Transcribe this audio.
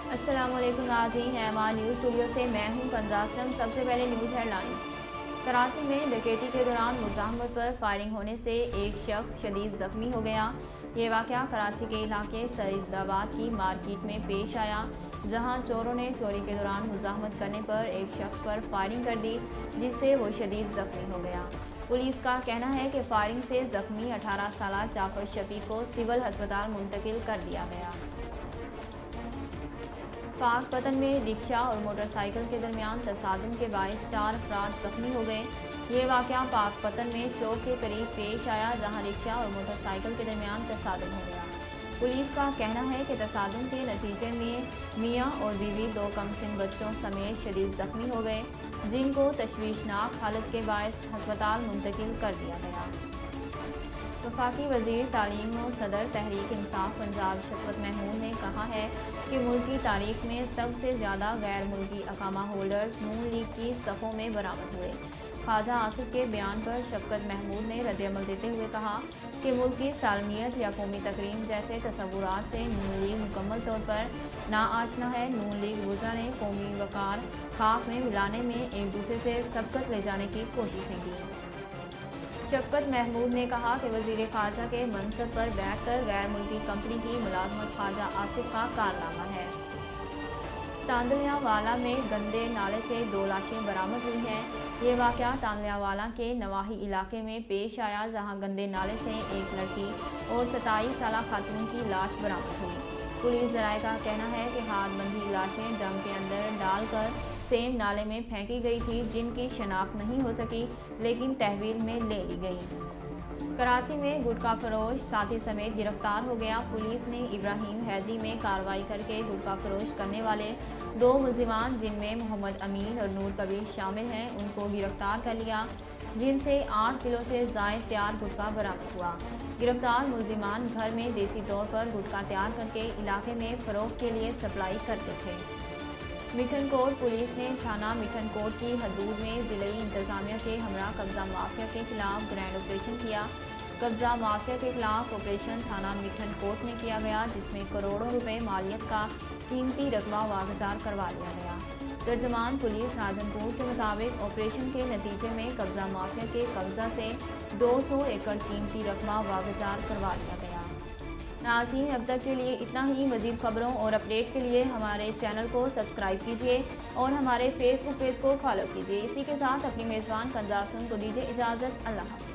अस्सलाम वालेकुम नाज़रीन, एमआर न्यूज़ स्टूडियो से मैं हूं कंज़ा असलम। सबसे पहले न्यूज़ हेडलाइंस। कराची में डकैती के दौरान मुज़ाहमत पर फायरिंग होने से एक शख्स शदीद ज़ख्मी हो गया। ये वाक़या कराची के इलाके सईदाबाद की मार्केट में पेश आया, जहां चोरों ने चोरी के दौरान मुज़ाहमत करने पर एक शख्स पर फायरिंग कर दी, जिससे वो शदीद ज़ख्मी हो गया। पुलिस का कहना है कि फायरिंग से ज़ख्मी 18 साला जाफर शफी को सिविल अस्पताल मुंतकिल कर दिया गया। पाकपतन में रिक्शा और मोटरसाइकिल के दरमियान तसादम के बाइस 4 अफराद जख्मी हो गए। ये वाक़या पाकपतन में चौक के करीब पेश आया, जहां रिक्शा और मोटरसाइकिल के दरमियान तसादम हो गया। पुलिस का कहना है कि तसादम के नतीजे में मियाँ और बीवी 2 कमसिन बच्चों समेत शदीद जख्मी हो गए, जिनको तशवीशनाक हालत के बाइस अस्पताल मुंतकिल कर दिया गया। वफाकी वज़ीर तालीम और सदर तहरीक इंसाफ पंजाब शफकत महमूद ने कहा है कि मुल्क की तारीख में सबसे ज़्यादा गैर मुल्की अकामा होल्डर्स नून लीग की सफ़ों में बरामद हुए। ख्वाजा आसिफ के बयान पर शफकत महमूद ने रद्द-ए-अमल देते हुए कहा कि मुल्क की सालमियत या कौमी तकरीम जैसे तसव्वुरात से नून लीग मुकम्मल तौर पर नाआशना है। नून लीग वज़रा ने कौमी वकार खाक में मिलाने में एक दूसरे से सबकत ले जाने की कोशिशें की। शफकत महमूद ने कहा कि वज़ीर ख़ारजा के मनसब पर बैठकर गैर मुल्की कंपनी की मुलाजमत ख्वाजा आसिफ का कारनामा है। तांदलियावाला में गंदे नाले से 2 लाशें बरामद हुई हैं। ये वाक़या तांदलियावाला के नवाही इलाके में पेश आया, जहां गंदे नाले से एक लड़की और 27 साला खातून की लाश बरामद हुई। पुलिस ज़राए का कहना है कि हाथ बंधी लाशें ड्रम के अंदर डालकर सेम नाले में फेंकी गई थी, जिनकी शनाख्त नहीं हो सकी, लेकिन तहवील में ले ली गई। कराची में गुटखा फरोश साथी समेत गिरफ्तार हो गया। पुलिस ने इब्राहिम हैदरी में कार्रवाई करके गुटखा फरोश करने वाले 2 मुलजिमान, जिनमें मोहम्मद अमीन और नूर कबीर शामिल हैं, उनको गिरफ्तार कर लिया, जिनसे 8 किलो से ज़ायद तैयार गुटखा बरामद हुआ। गिरफ्तार मुलजिमान घर में देसी तौर पर गुटखा तैयार करके इलाके में फ़रोख्त के लिए सप्लाई करते थे। मिठनकोट पुलिस ने थाना मिठनकोट की हदूद में ज़िले इंतज़ामिया के हमरा कब्ज़ा माफिया के खिलाफ ग्रैंड ऑपरेशन किया। कब्ज़ा माफिया के खिलाफ ऑपरेशन थाना मिठनकोट में किया गया, जिसमें करोड़ों रुपए मालियत का कीमती रकबा वागुज़ार करवा लिया गया। तर्जमान पुलिस राजनपुर के मुताबिक ऑपरेशन के नतीजे में कब्ज़ा माफिया के कब्ज़ा से 200 एकड़ कीमती रकबा वागुज़ार करवा लिया गया। नाज़रीन, अब तक के लिए इतना ही। मज़ीद खबरों और अपडेट के लिए हमारे चैनल को सब्सक्राइब कीजिए और हमारे फेसबुक पेज को फॉलो कीजिए। इसी के साथ अपनी मेज़बान कंज़ा असलम को दीजिए इजाज़त। अल्लाह हाफ़िज़।